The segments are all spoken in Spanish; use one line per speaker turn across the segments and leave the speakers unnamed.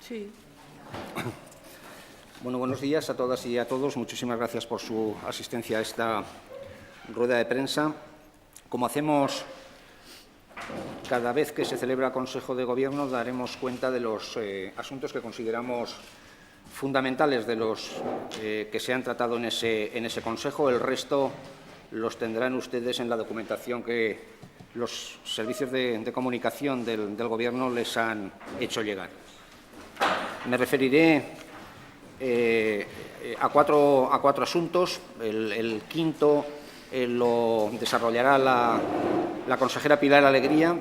Sí.
Bueno, buenos días a todas y a todos. Muchísimas gracias por su asistencia a esta rueda de prensa. Como hacemos cada vez que se celebra Consejo de Gobierno, daremos cuenta de los asuntos que consideramos fundamentales de los que se han tratado en ese Consejo. El resto los tendrán ustedes en la documentación que los servicios de comunicación del Gobierno les han hecho llegar. Me referiré a cuatro asuntos. El quinto lo desarrollará la consejera Pilar Alegría,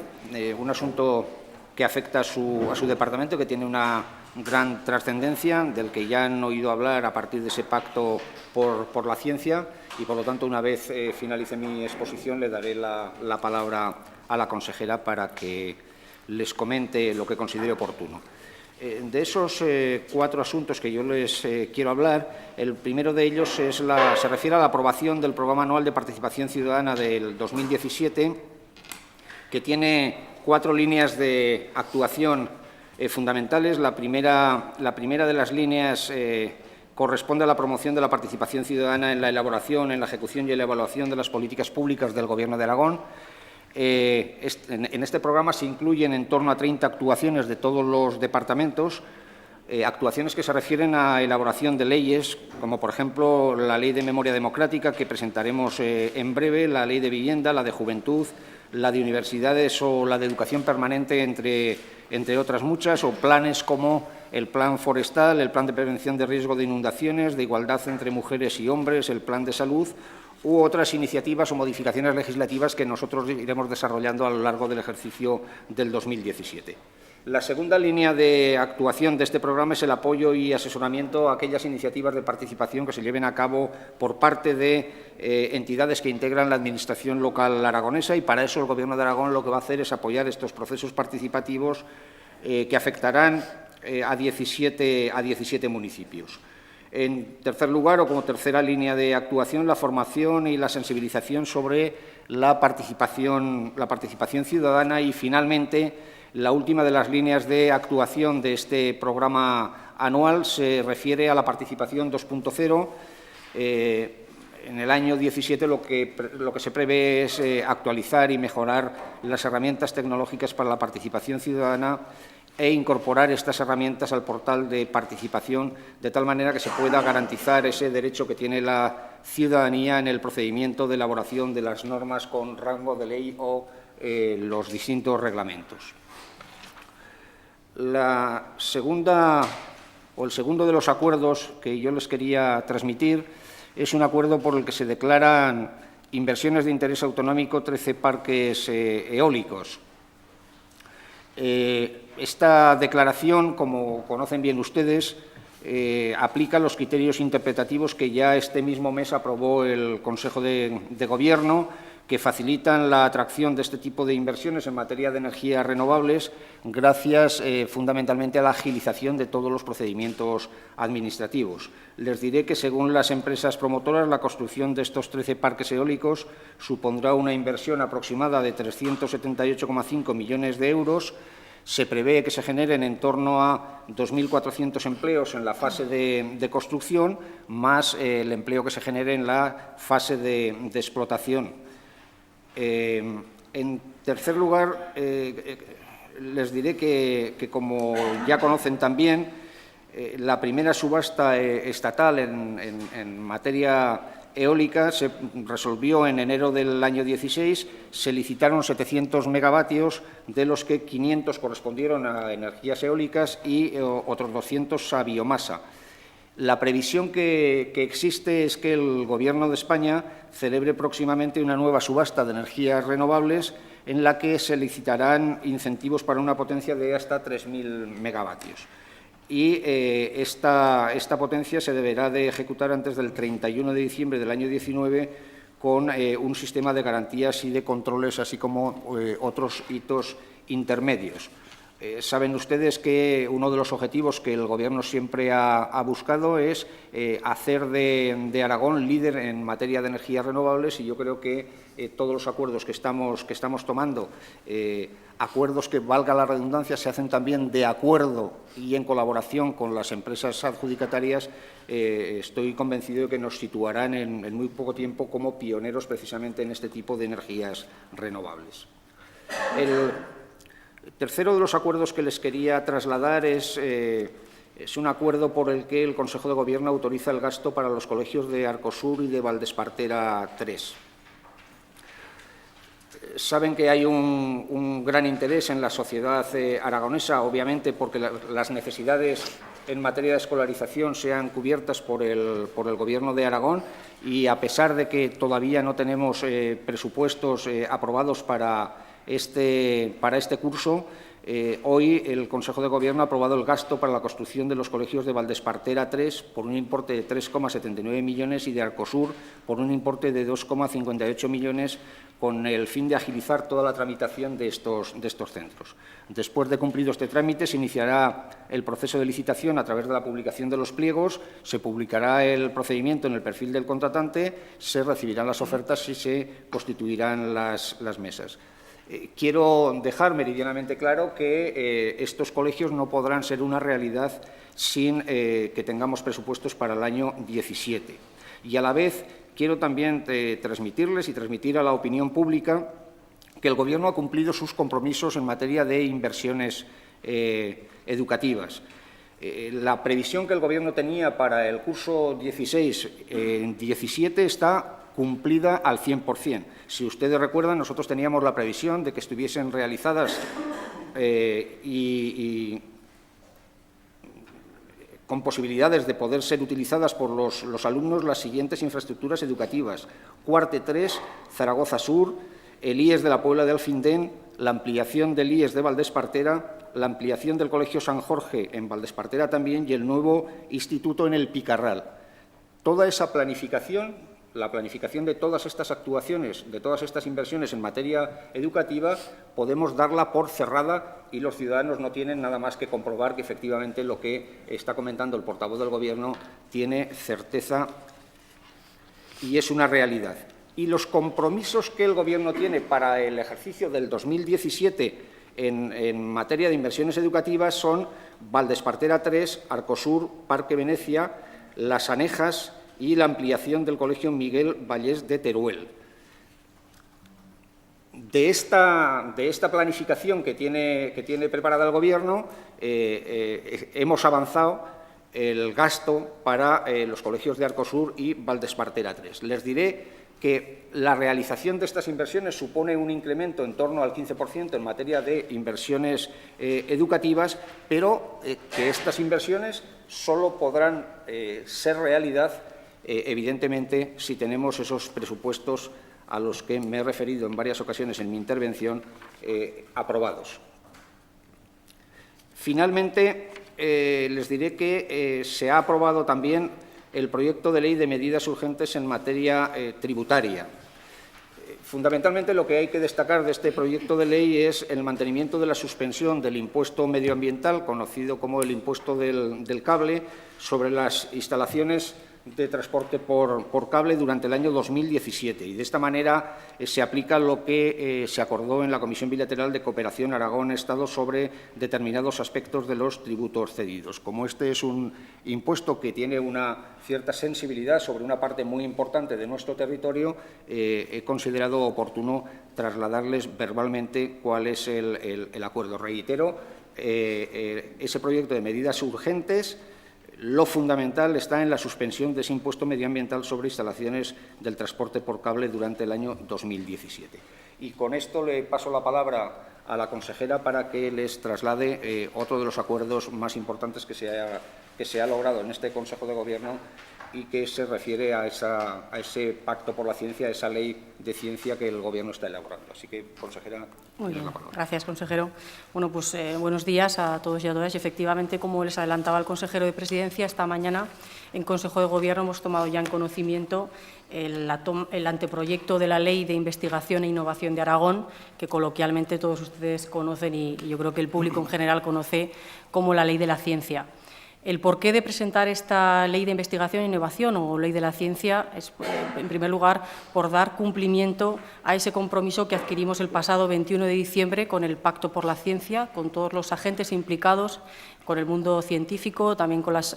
un asunto que afecta a su departamento, que tiene una gran trascendencia, del que ya han oído hablar a partir de ese pacto por la ciencia y, por lo tanto, una vez finalice mi exposición, le daré la palabra a la consejera para que les comente lo que considere oportuno. De esos cuatro asuntos que yo les quiero hablar, el primero de ellos se refiere a la aprobación del Programa Anual de Participación Ciudadana del 2017, que tiene 4 líneas de actuación fundamentales. La primera de las líneas corresponde a la promoción de la participación ciudadana en la elaboración, en la ejecución y en la evaluación de las políticas públicas del Gobierno de Aragón. En este programa se incluyen en torno a 30 actuaciones de todos los departamentos, actuaciones que se refieren a elaboración de leyes, como por ejemplo la Ley de Memoria Democrática, que presentaremos en breve, la Ley de Vivienda, la de Juventud, la de Universidades o la de Educación Permanente, entre otras muchas, o planes como el Plan Forestal, el Plan de Prevención de Riesgo de Inundaciones, de Igualdad entre Mujeres y Hombres, el Plan de Salud, u otras iniciativas o modificaciones legislativas que nosotros iremos desarrollando a lo largo del ejercicio del 2017. La segunda línea de actuación de este programa es el apoyo y asesoramiento a aquellas iniciativas de participación que se lleven a cabo por parte de entidades que integran la Administración local aragonesa, y para eso el Gobierno de Aragón lo que va a hacer es apoyar estos procesos participativos que afectarán a 17 municipios. En tercer lugar, o como tercera línea de actuación, la formación y la sensibilización sobre la participación ciudadana. Y, finalmente, la última de las líneas de actuación de este programa anual se refiere a la participación 2.0. En el año 17 lo que se prevé es actualizar y mejorar las herramientas tecnológicas para la participación ciudadana e incorporar estas herramientas al portal de participación, de tal manera que se pueda garantizar ese derecho que tiene la ciudadanía en el procedimiento de elaboración de las normas con rango de ley o los distintos reglamentos. El segundo de los acuerdos que yo les quería transmitir es un acuerdo por el que se declaran inversiones de interés autonómico 13 parques eólicos. Esta declaración, como conocen bien ustedes, aplica los criterios interpretativos que ya este mismo mes aprobó el Consejo de Gobierno, que facilitan la atracción de este tipo de inversiones en materia de energías renovables gracias fundamentalmente a la agilización de todos los procedimientos administrativos. Les diré que, según las empresas promotoras, la construcción de estos 13 parques eólicos supondrá una inversión aproximada de 378,5 millones de euros. Se prevé que se generen en torno a 2.400 empleos en la fase de construcción, más el empleo que se genere en la fase de explotación. En tercer lugar, les diré que, como ya conocen también, la primera subasta estatal en materia eólica se resolvió en enero del año 16. Se licitaron 700 megavatios, de los que 500 correspondieron a energías eólicas y otros 200 a biomasa. La previsión que existe es que el Gobierno de España celebre próximamente una nueva subasta de energías renovables en la que se licitarán incentivos para una potencia de hasta 3.000 megavatios. Y esta potencia se deberá de ejecutar antes del 31 de diciembre del año 19 con un sistema de garantías y de controles, así como otros hitos intermedios. Saben ustedes que uno de los objetivos que el Gobierno siempre ha buscado es hacer de Aragón líder en materia de energías renovables, y yo creo que todos los acuerdos que estamos tomando, acuerdos que, valga la redundancia, se hacen también de acuerdo y en colaboración con las empresas adjudicatarias, estoy convencido de que nos situarán en muy poco tiempo como pioneros precisamente en este tipo de energías renovables. El tercero de los acuerdos que les quería trasladar es un acuerdo por el que el Consejo de Gobierno autoriza el gasto para los colegios de Arcosur y de Valdespartera 3. Saben que hay un gran interés en la sociedad aragonesa, obviamente, porque las necesidades en materia de escolarización sean cubiertas por el Gobierno de Aragón, y a pesar de que todavía no tenemos presupuestos aprobados para este curso, hoy el Consejo de Gobierno ha aprobado el gasto para la construcción de los colegios de Valdespartera 3 por un importe de 3,79 millones y de Arcosur por un importe de 2,58 millones, con el fin de agilizar toda la tramitación de estos centros. Después de cumplido este trámite, se iniciará el proceso de licitación a través de la publicación de los pliegos, se publicará el procedimiento en el perfil del contratante, se recibirán las ofertas y se constituirán las mesas. Quiero dejar meridianamente claro que estos colegios no podrán ser una realidad sin que tengamos presupuestos para el año 17. Y a la vez quiero también transmitirles y transmitir a la opinión pública que el Gobierno ha cumplido sus compromisos en materia de inversiones educativas. La previsión que el Gobierno tenía para el curso 16-17 está cumplida al 100%. Si ustedes recuerdan, nosotros teníamos la previsión de que estuviesen realizadas y con posibilidades de poder ser utilizadas por los alumnos las siguientes infraestructuras educativas: Cuarte 3, Zaragoza Sur, el IES de la Puebla de Alfindén, la ampliación del IES de Valdespartera, la ampliación del Colegio San Jorge en Valdespartera también y el nuevo instituto en el Picarral. Toda esa planificación, la planificación de todas estas actuaciones, de todas estas inversiones en materia educativa, podemos darla por cerrada y los ciudadanos no tienen nada más que comprobar que efectivamente lo que está comentando el portavoz del Gobierno tiene certeza y es una realidad. Y los compromisos que el Gobierno tiene para el ejercicio del 2017 en materia de inversiones educativas son Valdespartera 3, Arcosur, Parque Venecia, Las Anejas y la ampliación del Colegio Miguel Vallés de Teruel. De esta planificación que tiene preparada el Gobierno, hemos avanzado el gasto para los colegios de Arcosur y Valdespartera 3. Les diré que la realización de estas inversiones supone un incremento en torno al 15% en materia de inversiones educativas, pero que estas inversiones solo podrán ser realidad evidentemente, si tenemos esos presupuestos a los que me he referido en varias ocasiones en mi intervención, aprobados. Finalmente, les diré que se ha aprobado también el proyecto de ley de medidas urgentes en materia tributaria. Fundamentalmente, lo que hay que destacar de este proyecto de ley es el mantenimiento de la suspensión del impuesto medioambiental, conocido como el impuesto del cable, sobre las instalaciones de transporte por cable durante el año 2017. Y de esta manera se aplica lo que se acordó en la Comisión Bilateral de Cooperación Aragón-Estado sobre determinados aspectos de los tributos cedidos. Como este es un impuesto que tiene una cierta sensibilidad sobre una parte muy importante de nuestro territorio, he considerado oportuno trasladarles verbalmente cuál es el acuerdo. Reitero, ese proyecto de medidas urgentes. Lo fundamental está en la suspensión de ese impuesto medioambiental sobre instalaciones del transporte por cable durante el año 2017. Y con esto le paso la palabra a la consejera para que les traslade otro de los acuerdos más importantes que se ha logrado en este Consejo de Gobierno y que se refiere a ese pacto por la ciencia, a esa ley de ciencia que el Gobierno está elaborando. Así que, consejera,
Muy bien,
la palabra.
gracias, consejero. Bueno, pues buenos días a todos y a todas. Efectivamente, como les adelantaba el consejero de Presidencia, esta mañana en Consejo de Gobierno hemos tomado ya en conocimiento el anteproyecto de la Ley de Investigación e Innovación de Aragón, que coloquialmente todos ustedes conocen y yo creo que el público en general conoce como la Ley de la Ciencia. El porqué de presentar esta Ley de Investigación e Innovación o Ley de la Ciencia es, en primer lugar, por dar cumplimiento a ese compromiso que adquirimos el pasado 21 de diciembre con el Pacto por la Ciencia, con todos los agentes implicados, con el mundo científico, también con los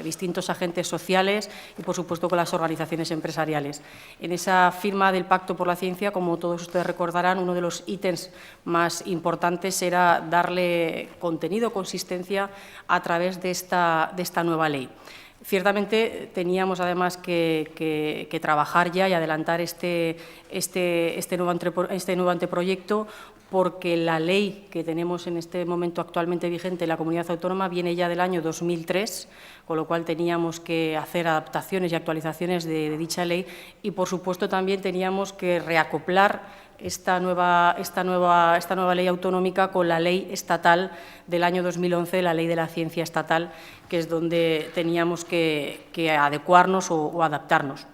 distintos agentes sociales y, por supuesto, con las organizaciones empresariales. En esa firma del Pacto por la Ciencia, como todos ustedes recordarán, uno de los ítems más importantes era darle contenido, consistencia a través de esta nueva ley. Ciertamente teníamos además que trabajar ya y adelantar este nuevo anteproyecto, porque la ley que tenemos en este momento actualmente vigente en la comunidad autónoma viene ya del año 2003, con lo cual teníamos que hacer adaptaciones y actualizaciones de dicha ley y, por supuesto, también teníamos que reacoplar esta nueva ley autonómica con la ley estatal del año 2011, la Ley de la Ciencia Estatal, que es donde teníamos que adecuarnos o adaptarnos.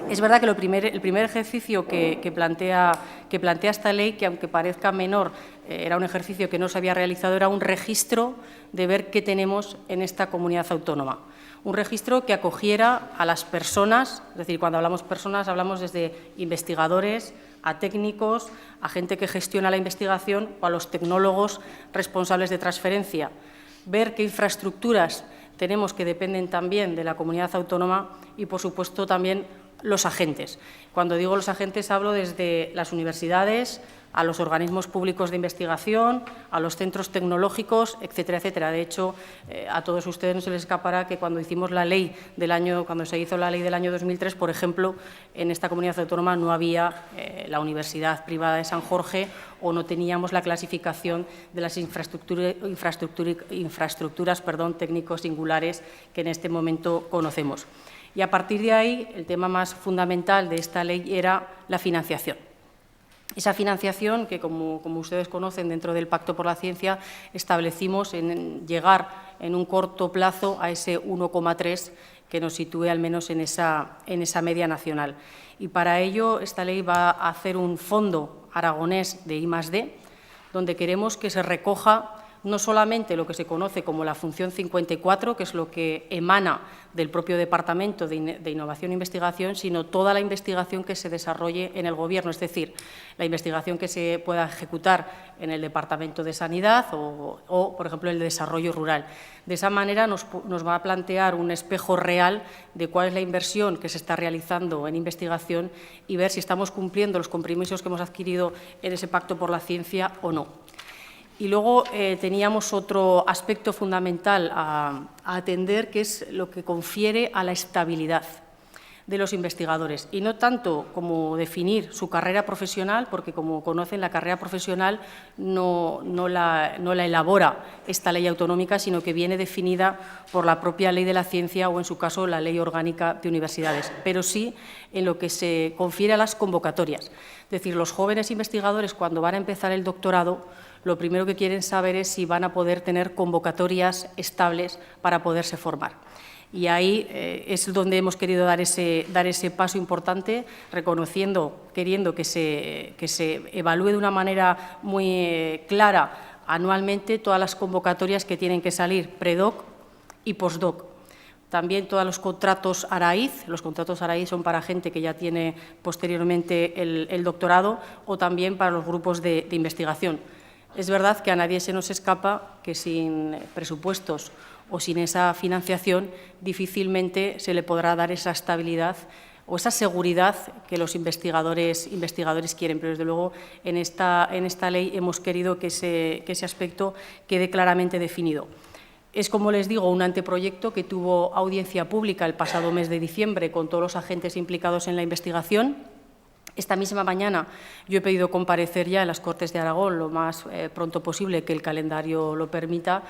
Es verdad que el primer ejercicio que plantea esta ley, que aunque parezca menor, era un ejercicio que no se había realizado, era un registro de ver qué tenemos en esta comunidad autónoma. Un registro que acogiera a las personas, es decir, cuando hablamos personas hablamos desde investigadores a técnicos, a gente que gestiona la investigación o a los tecnólogos responsables de transferencia. Ver qué infraestructuras tenemos que dependen también de la comunidad autónoma y, por supuesto, también los agentes. Cuando digo los agentes hablo desde las universidades, a los organismos públicos de investigación, a los centros tecnológicos, etcétera, etcétera. De hecho, a todos ustedes no se les escapará que cuando hicimos cuando se hizo la ley del año 2003, por ejemplo, en esta comunidad autónoma no había la Universidad Privada de San Jorge o no teníamos la clasificación de las infraestructuras técnicos singulares que en este momento conocemos. Y a partir de ahí, el tema más fundamental de esta ley era la financiación. Esa financiación que, como ustedes conocen, dentro del Pacto por la Ciencia establecimos en llegar en un corto plazo a ese 1,3 que nos sitúe al menos en esa media nacional. Y para ello esta ley va a hacer un fondo aragonés de I+D, donde queremos que se recoja no solamente lo que se conoce como la función 54, que es lo que emana del propio Departamento de Innovación e Investigación, sino toda la investigación que se desarrolle en el Gobierno, es decir, la investigación que se pueda ejecutar en el Departamento de Sanidad o por ejemplo, el de Desarrollo Rural. De esa manera nos va a plantear un espejo real de cuál es la inversión que se está realizando en investigación y ver si estamos cumpliendo los compromisos que hemos adquirido en ese Pacto por la Ciencia o no. Y luego teníamos otro aspecto fundamental a atender, que es lo que confiere a la estabilidad de los investigadores. Y no tanto como definir su carrera profesional, porque, como conocen, la carrera profesional no la elabora esta ley autonómica, sino que viene definida por la propia Ley de la Ciencia o, en su caso, la Ley Orgánica de Universidades, pero sí en lo que se confiere a las convocatorias. Es decir, los jóvenes investigadores, cuando van a empezar el doctorado, lo primero que quieren saber es si van a poder tener convocatorias estables para poderse formar. Y ahí es donde hemos querido dar ese paso importante, queriendo que se evalúe de una manera muy clara anualmente todas las convocatorias que tienen que salir predoc y postdoc. También todos los contratos ARAIZ. Los contratos ARAIZ son para gente que ya tiene posteriormente el doctorado o también para los grupos de investigación. Es verdad que a nadie se nos escapa que sin presupuestos o sin esa financiación difícilmente se le podrá dar esa estabilidad o esa seguridad que los investigadores quieren. Pero, desde luego, en esta ley hemos querido que ese aspecto quede claramente definido. Es, como les digo, un anteproyecto que tuvo audiencia pública el pasado mes de diciembre con todos los agentes implicados en la investigación. Esta misma mañana yo he pedido comparecer ya en las Cortes de Aragón lo más pronto posible, que el calendario lo permita,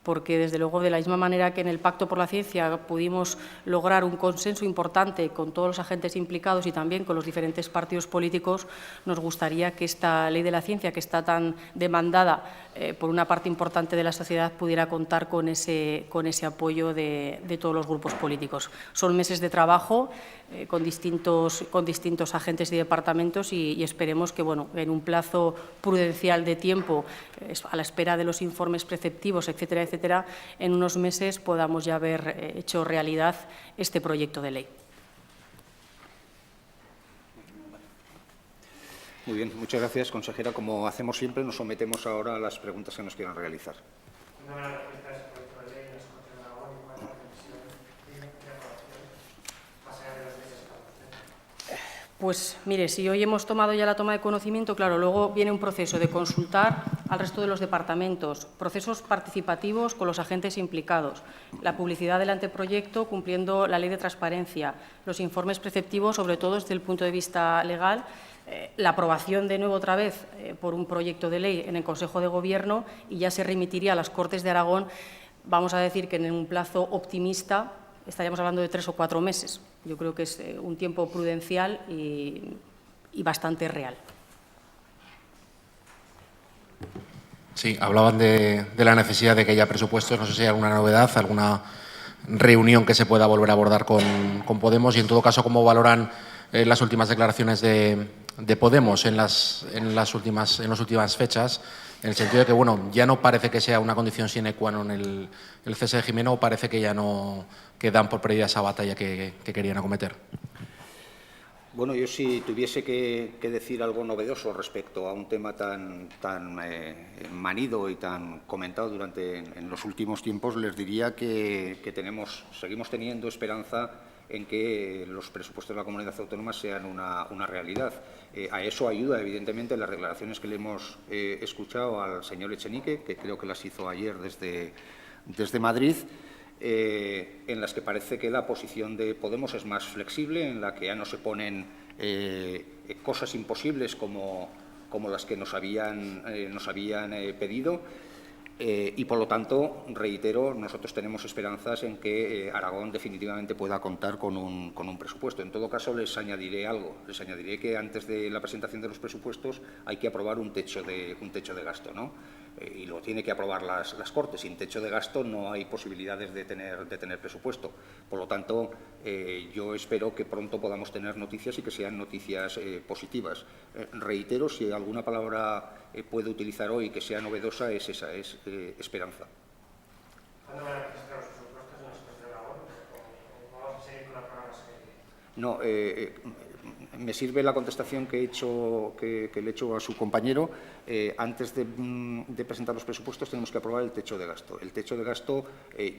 porque, desde luego, de la misma manera que en el Pacto por la Ciencia pudimos lograr un consenso importante con todos los agentes implicados y también con los diferentes partidos políticos, nos gustaría que esta Ley de la Ciencia, que está tan demandada por una parte importante de la sociedad, pudiera contar con ese apoyo de todos los grupos políticos. Son meses de trabajo con distintos agentes y departamentos y esperemos que, bueno, en un plazo prudencial de tiempo, a la espera de los informes preceptivos, etcétera, etcétera, en unos meses podamos ya haber hecho realidad este proyecto de ley.
Muy bien, muchas gracias, consejera. Como hacemos siempre, nos sometemos ahora a las preguntas que nos quieran realizar.
Pues mire, si hoy hemos tomado ya la toma de conocimiento, claro, luego viene un proceso de consultar al resto de los departamentos, procesos participativos con los agentes implicados, la publicidad del anteproyecto cumpliendo la ley de transparencia, los informes preceptivos, sobre todo desde el punto de vista legal, la aprobación de nuevo otra vez por un proyecto de ley en el Consejo de Gobierno y ya se remitiría a las Cortes de Aragón. Vamos a decir que en un plazo optimista estaríamos hablando de 3 o 4 meses. Yo creo que es un tiempo prudencial y bastante real.
Sí, hablaban de la necesidad de que haya presupuestos. No sé si hay alguna novedad, alguna reunión que se pueda volver a abordar con Podemos y, en todo caso, cómo valoran las últimas declaraciones de Podemos en las últimas fechas, en el sentido de que, bueno, ya no parece que sea una condición sine qua non el cese de Jimeno, o parece que ya no dan por perdida esa batalla que querían acometer.
Bueno, yo si tuviese que decir algo novedoso respecto a un tema tan manido y tan comentado en los últimos tiempos, les diría que seguimos teniendo esperanza en que los presupuestos de la comunidad autónoma sean una realidad. A eso ayuda, evidentemente, las declaraciones que le hemos escuchado al señor Echenique, que creo que las hizo ayer desde Madrid, en las que parece que la posición de Podemos es más flexible, en la que ya no se ponen cosas imposibles como las que nos habían pedido. Y, por lo tanto, reitero, nosotros tenemos esperanzas en que Aragón definitivamente pueda contar con un presupuesto. En todo caso, les añadiré algo. Les añadiré que antes de la presentación de los presupuestos hay que aprobar un techo de gasto, ¿no? Y lo tiene que aprobar las Cortes. Sin techo de gasto no hay posibilidades de tener presupuesto. Por lo tanto, yo espero que pronto podamos tener noticias y que sean noticias positivas. Reitero, si alguna palabra puedo utilizar hoy que sea novedosa, es esa, es esperanza.
¿Cuándo van a registrar los presupuestos en las Cortes de Aragón? ¿O vamos a seguir con la programación?
No, me sirve la contestación que le he hecho a su compañero. Antes de presentar los presupuestos tenemos que aprobar el techo de gasto. El techo de gasto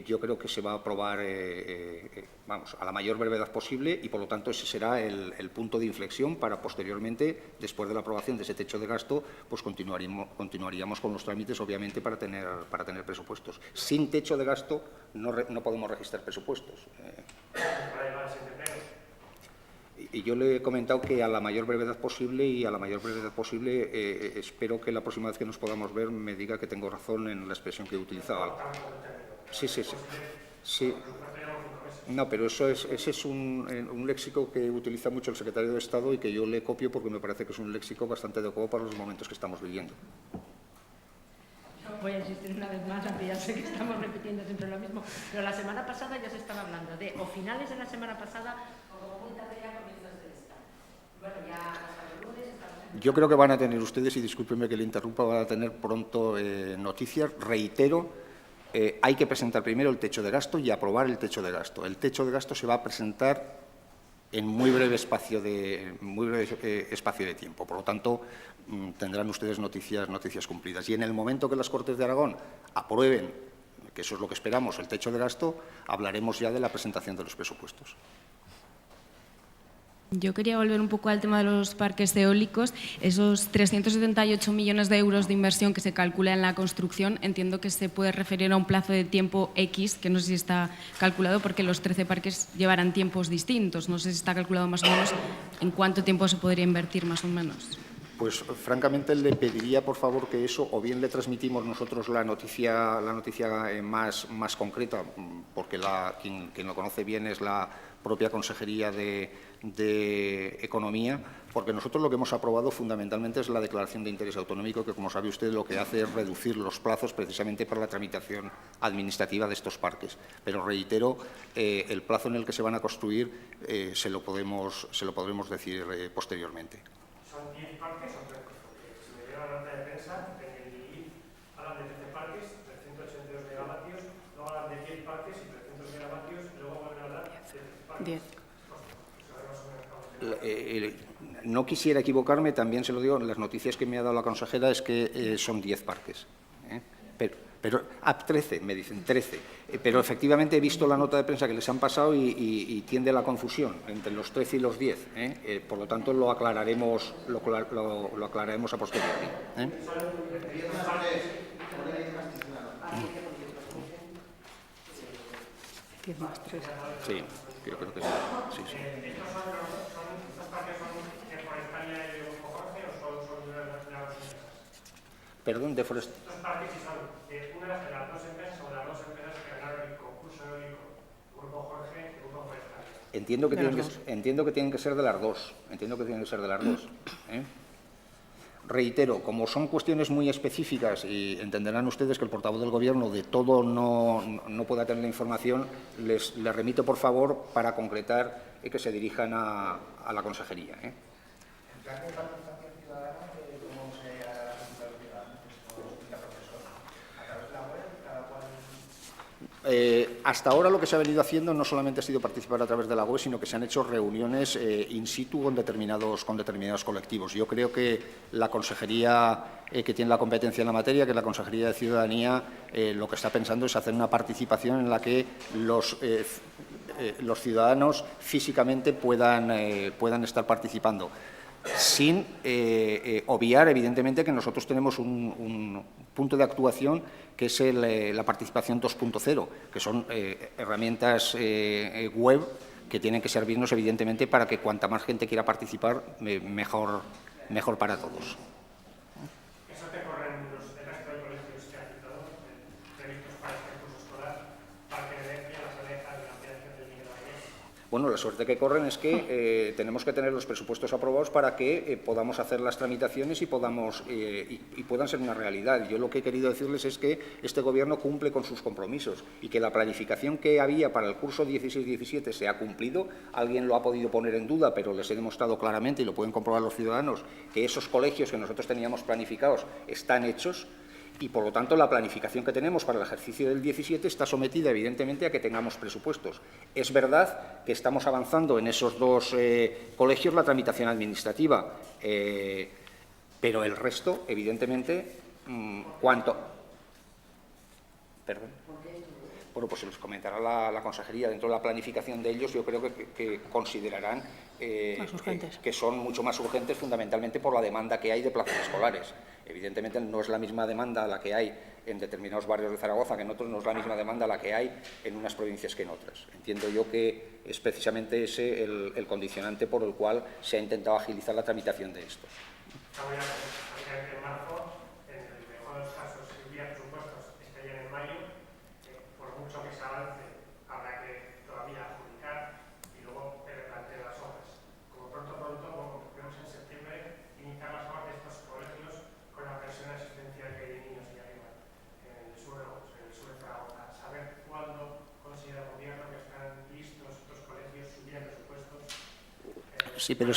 yo creo que se va a aprobar a la mayor brevedad posible y, por lo tanto, ese será el punto de inflexión para posteriormente, después de la aprobación de ese techo de gasto, pues continuaríamos con los trámites, obviamente, para tener presupuestos. Sin techo de gasto no podemos registrar presupuestos. Y yo le he comentado que a la mayor brevedad posible espero que la próxima vez que nos podamos ver me diga que tengo razón en la expresión que he utilizado. Sí. No, pero ese es un léxico que utiliza mucho el secretario de Estado y que yo le copio porque me parece que es un léxico bastante adecuado para los momentos que estamos viviendo.
Voy a insistir una vez más, aunque ya sé que estamos repitiendo siempre lo mismo, pero la semana pasada ya se estaba hablando de, o finales de la semana pasada, o como muy tarde ya comienzos de esta. Bueno, ya hasta el lunes estamos...
Yo creo que van a tener ustedes, y discúlpenme que le interrumpa, van a tener pronto noticias. Reitero, hay que presentar primero el techo de gasto y aprobar el techo de gasto. El techo de gasto se va a presentar en muy breve espacio de tiempo. Por lo tanto, tendrán ustedes noticias cumplidas. Y en el momento que las Cortes de Aragón aprueben, que eso es lo que esperamos, el techo de gasto, hablaremos ya de la presentación de los presupuestos.
Yo quería volver un poco al tema de los parques eólicos. Esos 378 millones de euros de inversión que se calcula en la construcción, entiendo que se puede referir a un plazo de tiempo X, que no sé si está calculado, porque los 13 parques llevarán tiempos distintos. No sé si está calculado más o menos en cuánto tiempo se podría invertir, más o menos.
Pues francamente le pediría por favor que eso, o bien le transmitimos nosotros la noticia más concreta, porque quien lo conoce bien es la propia Consejería de Economía, porque nosotros lo que hemos aprobado fundamentalmente es la declaración de interés autonómico, que como sabe usted lo que hace es reducir los plazos precisamente para la tramitación administrativa de estos parques. Pero reitero, el plazo en el que se van a construir se lo podremos decir posteriormente.
¿Son 10 parques o 13? Porque si me llega la nota de prensa, en el IIF hablan de 13 parques, 382 megavatios, luego hablan de 10 parques y 300 megavatios, y luego vuelven a hablar de 13 parques.
10.
No quisiera equivocarme, también se lo digo, las noticias que me ha dado la consejera es que son 10 parques. Pero 13, me dicen, 13. Pero efectivamente he visto la nota de prensa que les han pasado y tiende a la confusión entre los 13 y los 10. Por lo tanto, lo aclararemos a posteriori.
10 más 3.
Sí, yo creo que sí. Sí.
¿Estos parques son de Forestalia y de Grupo Jorge o son de las empresas?
Perdón, de Forest.
Estos parques sí son de una de las dos empresas o de las dos empresas que ganaron el concurso eólico, Grupo Jorge y Grupo Forestalia.
Entiendo que tienen que ser de las dos. Reitero, como son cuestiones muy específicas y entenderán ustedes que el portavoz del Gobierno de todo no pueda tener la información, les remito, por favor, para concretar que se dirijan a la consejería.
¿El plan de participación ciudadana cómo se hará la ciudadana? Esto lo explica el profesor. ¿A través de la web? ¿Cada cual?
Hasta ahora lo que se ha venido haciendo no solamente ha sido participar a través de la web, sino que se han hecho reuniones in situ con determinados colectivos. Yo creo que la consejería que tiene la competencia en la materia, que es la Consejería de Ciudadanía, lo que está pensando es hacer una participación en la que los ciudadanos físicamente puedan estar participando, sin obviar, evidentemente, que nosotros tenemos un punto de actuación que es la participación 2.0, que son herramientas web que tienen que servirnos, evidentemente, para que cuanta más gente quiera participar, mejor para todos.
¿Eso te corren el resto de colegios que has citado, previstos para este curso escolar, Parque de Herencia, La Soleja y la ampliación del Miguel Vallés?
Bueno, la suerte que corren es que tenemos que tener los presupuestos aprobados para que podamos hacer las tramitaciones y puedan ser una realidad. Yo lo que he querido decirles es que este Gobierno cumple con sus compromisos y que la planificación que había para el curso 16-17 se ha cumplido. Alguien lo ha podido poner en duda, pero les he demostrado claramente, y lo pueden comprobar los ciudadanos, que esos colegios que nosotros teníamos planificados están hechos. Y, por lo tanto, la planificación que tenemos para el ejercicio del 17 está sometida, evidentemente, a que tengamos presupuestos. Es verdad que estamos avanzando en esos dos colegios la tramitación administrativa, pero el resto, evidentemente, ¿cuánto? ¿Perdón? Bueno, pues se los comentará la consejería. Dentro de la planificación de ellos, yo creo que considerarán que son mucho más urgentes, fundamentalmente por la demanda que hay de plazas escolares. Evidentemente, no es la misma demanda la que hay en determinados barrios de Zaragoza que en otros, no es la misma demanda la que hay en unas provincias que en otras. Entiendo yo que es precisamente ese el condicionante por el cual se ha intentado agilizar la tramitación de esto.
En marzo, en el mejor de los casos, si hubiera presupuestos, estarían en mayo. Por mucho que se avance, habrá que todavía adjudicar y luego replantear las obras. Como pronto, vemos en septiembre iniciar las obras de estos colegios con la presión asistencial que hay de niños y arriba en el sur de Zaragoza. Saber cuándo considera el Gobierno que están listos estos colegios, subir presupuestos.
Sí, pero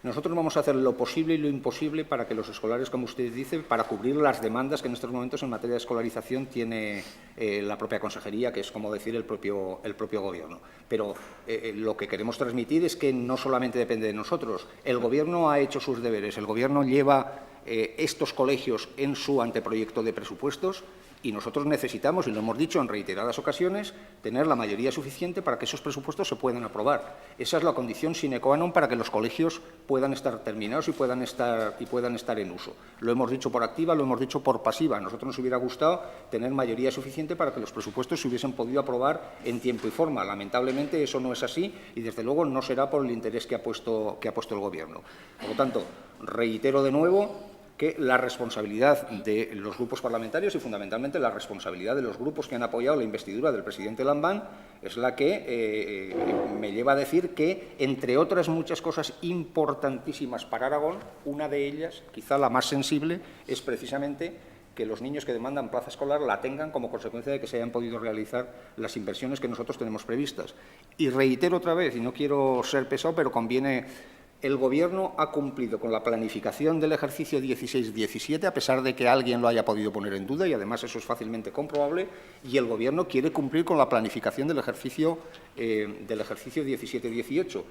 nosotros vamos a hacer lo posible y lo imposible para que los escolares, como usted dice, para cubrir las demandas que en estos momentos en materia de escolarización tiene la propia consejería, que es, como decir, el propio Gobierno. Pero lo que queremos transmitir es que no solamente depende de nosotros. El Gobierno ha hecho sus deberes. El Gobierno lleva estos colegios en su anteproyecto de presupuestos Y nosotros necesitamos, y lo hemos dicho en reiteradas ocasiones, tener la mayoría suficiente para que esos presupuestos se puedan aprobar. Esa es la condición sine qua non para que los colegios puedan estar terminados y puedan estar en uso. Lo hemos dicho por activa, lo hemos dicho por pasiva. A nosotros nos hubiera gustado tener mayoría suficiente para que los presupuestos se hubiesen podido aprobar en tiempo y forma. Lamentablemente eso no es así y, desde luego, no será por el interés que ha puesto el Gobierno. Por lo tanto, reitero de nuevo que la responsabilidad de los grupos parlamentarios y, fundamentalmente, la responsabilidad de los grupos que han apoyado la investidura del presidente Lambán es la que me lleva a decir que, entre otras muchas cosas importantísimas para Aragón, una de ellas, quizá la más sensible, es precisamente que los niños que demandan plaza escolar la tengan como consecuencia de que se hayan podido realizar las inversiones que nosotros tenemos previstas. Y reitero otra vez, y no quiero ser pesado, pero conviene. El Gobierno ha cumplido con la planificación del ejercicio 16-17, a pesar de que alguien lo haya podido poner en duda, y además eso es fácilmente comprobable, y el Gobierno quiere cumplir con la planificación del ejercicio 17-18,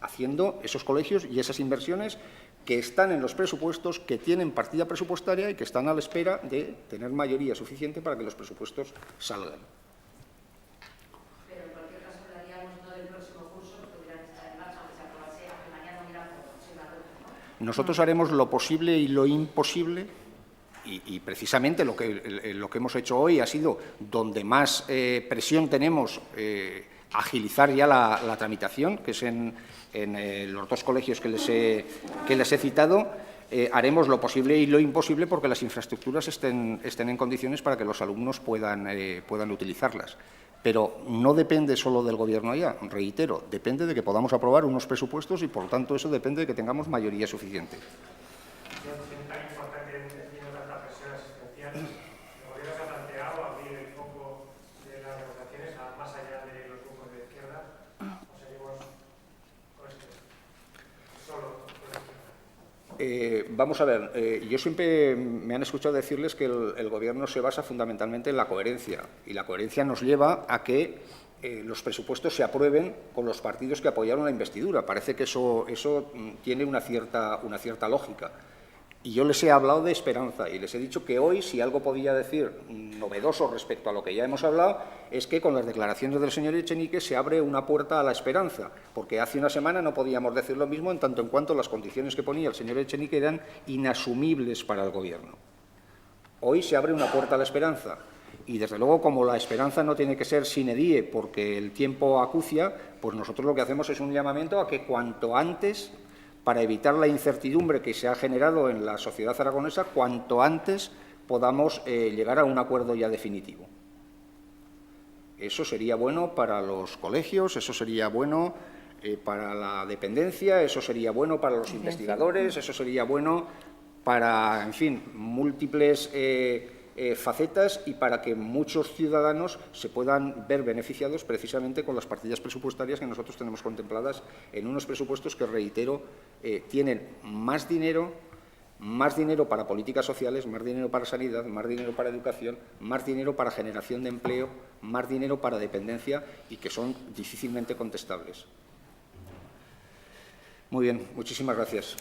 haciendo esos colegios y esas inversiones que están en los presupuestos, que tienen partida presupuestaria y que están a la espera de tener mayoría suficiente para que los presupuestos salgan. Nosotros haremos lo posible y lo imposible, y precisamente lo que hemos hecho hoy ha sido donde más presión tenemos, agilizar ya la tramitación, que es en los dos colegios que les he citado. Haremos lo posible y lo imposible porque las infraestructuras estén en condiciones para que los alumnos puedan utilizarlas. Pero no depende solo del Gobierno allá, reitero, depende de que podamos aprobar unos presupuestos y, por lo tanto, eso depende de que tengamos mayoría suficiente.
Tan importante teniendo tanta presión asistencial, el Gobierno se ha planteado abrir el foco de las negociaciones más allá de los grupos de izquierda, o seguimos con esto, solo con la izquierda.
Vamos a ver, yo siempre me han escuchado decirles que el Gobierno se basa fundamentalmente en la coherencia, y la coherencia nos lleva a que los presupuestos se aprueben con los partidos que apoyaron la investidura. Parece que eso tiene una cierta lógica. Y yo les he hablado de esperanza y les he dicho que hoy, si algo podía decir novedoso respecto a lo que ya hemos hablado, es que con las declaraciones del señor Echenique se abre una puerta a la esperanza, porque hace una semana no podíamos decir lo mismo en tanto en cuanto las condiciones que ponía el señor Echenique eran inasumibles para el Gobierno. Hoy se abre una puerta a la esperanza y, desde luego, como la esperanza no tiene que ser sine die porque el tiempo acucia, pues nosotros lo que hacemos es un llamamiento a que cuanto antes, para evitar la incertidumbre que se ha generado en la sociedad aragonesa, cuanto antes podamos llegar a un acuerdo ya definitivo. Eso sería bueno para los colegios, eso sería bueno para la dependencia, eso sería bueno para los investigadores, eso sería bueno para, en fin, múltiples facetas y para que muchos ciudadanos se puedan ver beneficiados precisamente con las partidas presupuestarias que nosotros tenemos contempladas en unos presupuestos que, reitero, tienen más dinero para políticas sociales, más dinero para sanidad, más dinero para educación, más dinero para generación de empleo, más dinero para dependencia y que son difícilmente contestables. Muy bien, muchísimas gracias.